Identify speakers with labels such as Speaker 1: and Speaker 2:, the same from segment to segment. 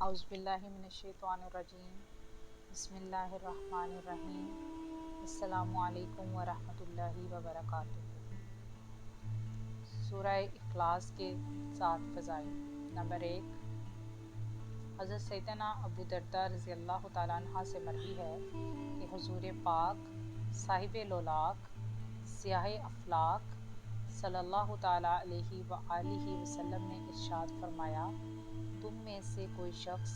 Speaker 1: अऊज़ु बिल्लाहि मिनश्शैतानिर्रजीम बिस्मिल्लाहिर्रहमानिर्रहीम अस्सलामु अलैकुम व रहमतुल्लाहि व बरकातुहू। सूरह इखलास के 7 फ़ज़ाइल। नंबर 1, हज़रत सैयदना अबू दरदा रज़ी अल्लाह तआला अन्हा से मरवी है कि हुज़ूर पाक साहिब लोलाक सियाह अफलाक सल्लल्लाहु ताला अलैहि व आलिहि वसल्लम ने इरशाद फरमाया, तुम में से कोई शख्स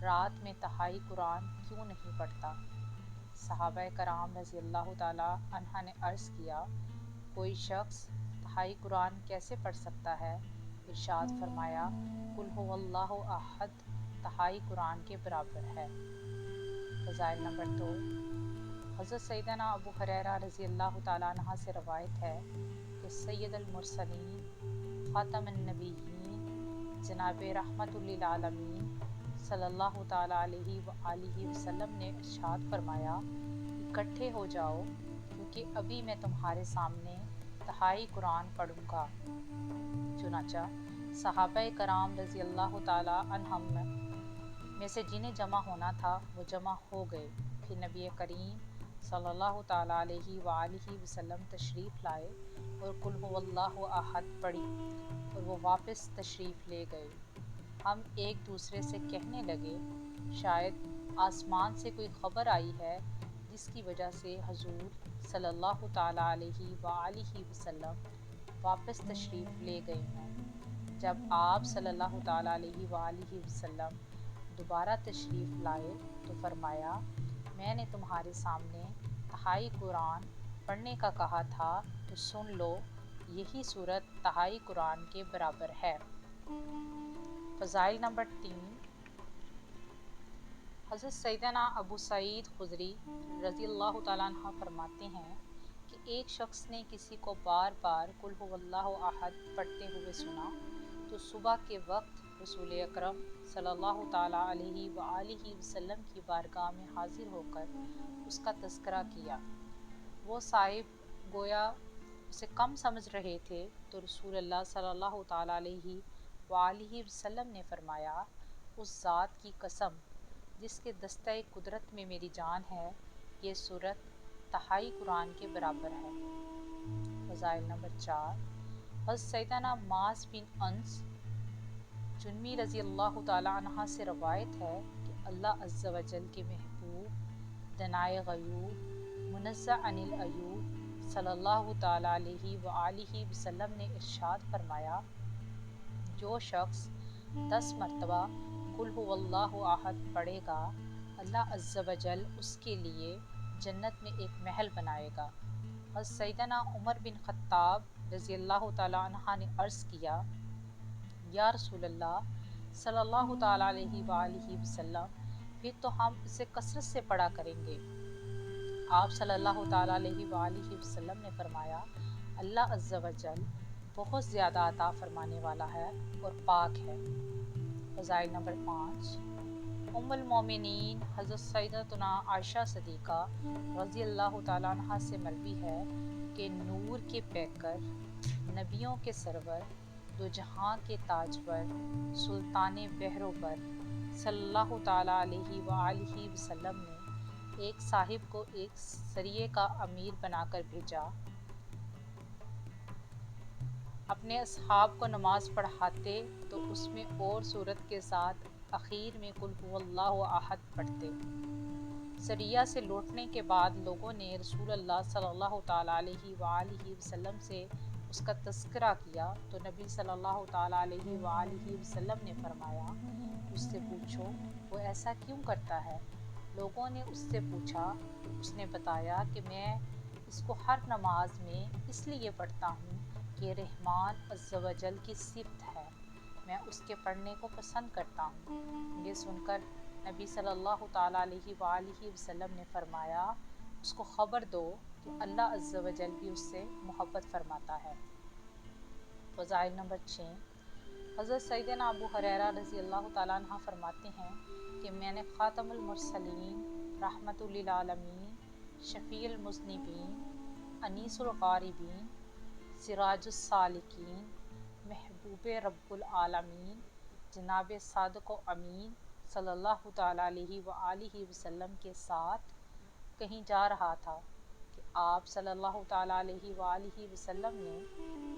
Speaker 1: रात में तहाई कुरान क्यों नहीं पढ़ता? सहाबा कराम रज़ी अल्लाह ताला अन्हा ने अर्ज़ किया, कोई शख्स तहाई कुरान कैसे पढ़ सकता है? इरशाद फरमाया, कुल हुवल्लाहु अहद तहाई कुरान के बराबर है। फ़ज़ाइल नंबर 2, हज़रत सैयदना अबू हुरैरा रज़ी अल्लाह ताला अन्हा से रवायत है कि सैयदुल मुरसलीन ख़ातमुन नबिय्यीन जनाब रहमतुल लिल आलमीन सल्लल्लाहु ताला अलैहि व आलिहि वसल्लम ने इरशाद फरमाया, इकट्ठे हो जाओ क्योंकि अभी मैं तुम्हारे सामने तहाई कुरान पढ़ूंगा। चुनाचा सहाबा कराम रज़ी अल्लाह ताला अन्हम में से जिन्हें जमा होना था वो जमा हो गए। फिर नबी करीम सल्लल्लाहु ताला अलैहि व आलिहि वसल्लम तशरीफ़ लाए और कुल हुवल्लाहु अहद पढ़ी और वो वापस तशरीफ़ ले गए। हम एक दूसरे से कहने लगे, शायद आसमान से कोई ख़बर आई है जिसकी वजह से हजूर सल्लल्लाहु ताला अलैहि व आलिहि वसल्लम वापस तशरीफ़ ले गए हैं। जब आप सल्लल्लाहु ताला अलैहि व आलिहि वसल्लम दोबारा तशरीफ़ लाए तो फरमाया, मैंने तुम्हारे सामने तहाई कुरान पढ़ने का कहा था तो सुन लो, यही सूरत तहाई कुरान के बराबर है। फ़ज़ाइल नंबर 3, हज़रत सैयदना अबू सईद खुदरी रज़ी अल्लाह ताला अन्हा फरमाते हैं कि एक शख्स ने किसी को बार बार कुल हुवल्लाहु अहद पढ़ते हुए सुना तो सुबह के वक्त रसूल अकरम सल्लल्लाहु ताला अलैहि व आलिहि वसल्लम की बारगाह में हाजिर होकर उसका तज़किरा किया। वो साहिब गोया उसे कम समझ रहे थे तो रसूल अल्लाह सल्लल्लाहु ताला अलैहि व आलिहि वसल्लम ने फरमाया, उस ज़ात की कसम जिसके दस्ते कुदरत में मेरी जान है, ये सूरत तहाई कुरान के बराबर है। फ़ज़ाइल नंबर 4, हज़रत सैयदना मास बिन अंस जुन्मी रज़ी अल्लाह ताला अन्हा से रवायत है कि अल्लाह अज़्ज़ा व जल के महबूब दनाए गयूब मुनज़्ज़ह अनिल अयूब सल्लल्लाहु ताला अलैहि व आलिहि वसल्लम ने इरशाद फरमाया, जो शख्स 10 मरतबा कुल हुवल्लाहु अहद पढ़ेगा, अल्लाह अज़्ज़ा व जल उसके लिए जन्नत में एक महल बनाएगा। हज़रत सैयदना उमर बिन ख़त्ताब रज़ी अल्लाह ताला अन्हा ने अर्ज़ किया, या रसूल अल्लाह सल्लल्लाहु ताला अलैहि व आलिहि वसल्लम, फिर तो हम इसे कसरत से पढ़ा करेंगे। आप सल्लल्लाहु ताला अलैहि व आलिहि वसल्लम ने फरमाया, अल्लाह अज़्ज़ा व जल बहुत ज़्यादा अता फरमाने वाला है और पाक है। फ़ज़ाइल नंबर 5, उम्मुल मोमिनीन हज़रत सैयदतुना आयशा सदीक़ा रज़ी अल्लाह ताला अन्हा से मरवी है कि नूर के पैकर, नबियों के सरवर, दो जहां के ताजवर, सुल्तान बहरोबर सल्लल्लाहु ताला अलैहि व आलिहि वसल्लम ने एक साहिब को एक सरिये का अमीर बनाकर भेजा। अपने असहाब को नमाज पढ़ाते तो उसमें और सूरत के साथ आखिर में कुल हुवल्लाहु अहद पढ़ते। सरिया से लौटने के बाद लोगों ने रसूल अल्लाह सल्लल्लाहु ताला अलैहि व आलिहि वसल्लम से उसका तज़किरा किया तो नबी सल्लल्लाहु ताला अलैहि व आलिहि वसल्लम ने फरमाया, उससे पूछो वो ऐसा क्यों करता है। लोगों ने उससे पूछा तो उसने बताया कि मैं इसको हर नमाज में इसलिए पढ़ता हूँ कि रहमान अज़्ज़ा व जल की सिफ़त है, मैं उसके पढ़ने को पसंद करता हूँ। ये सुनकर नबी सल्लल्लाहु ताला अलैहि व आलिहि वसल्लम ने फरमाया, उसको ख़बर दो कि अल्लाह अज़्ज़ा व जल भी उससे मोहब्बत फरमाता है। फ़ज़ाइल नंबर 6, हज़रत सैयदना अबू हुरैरा रज़ी अल्लाह ताला अन्हा फरमाते हैं कि मैंने ख़ातमुल मुरसलीन रहमतुल लिल आलमीन शफ़ीउल मुज़निबीन अनीसुल ग़ारिबीन सिराजुस सालिकीन महबूब रब्बुल आलमीन जनाब सादिक़ व अमीन सल्लल्लाहु ताला अलैहि व आलिहि वसल्लम के साथ कहीं जा रहा था कि आप सल्लल्लाहु ताला अलैहि व आलिहि वसल्लम ने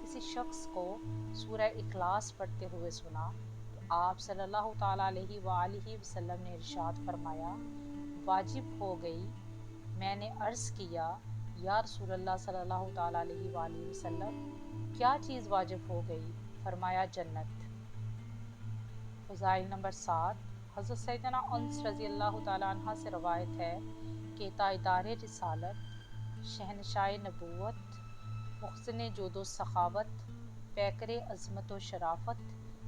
Speaker 1: किसी शख्स को सूरह इखलास पढ़ते हुए सुना तो आप सल्लल्लाहु ताला अलैहि व आलिहि वसल्लम ने इरशाद फरमाया, वाजिब हो गई। मैंने अर्ज़ किया, या रसूलल्लाह सल्लल्लाहु ताला अलैहि व आलिहि वसल्लम, क्या चीज़ वाजिब हो गई? फरमाया, जन्नत। फ़ज़ाइल नंबर 7। हज़रत सैयदना अनस रज़ी अल्लाह ताला अन्हा से रवायत है कि ताइदार रिसालत, शहनशाह नबूवत, मुहसिन जोदो सखावत, पैकर अज़मत व शराफत,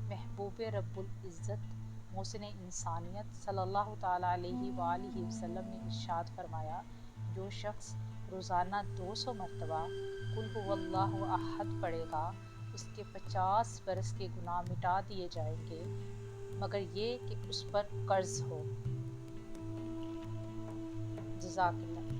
Speaker 1: महबूब रब्बुल इज़्ज़त, मोहसिन इंसानियत सल्लल्लाहु ताला अलैहि व आलिहि वसल्लम ने इरशाद फरमाया, जो शख्स रोज़ाना 200 मरतबा कुल हुवल्लाहु अहद पढ़ेगा उसके 50 बरस के गुनाह मिटा दिए जाएंगे, मगर ये कि उस पर कर्ज हो। जज़ाकल्लाह।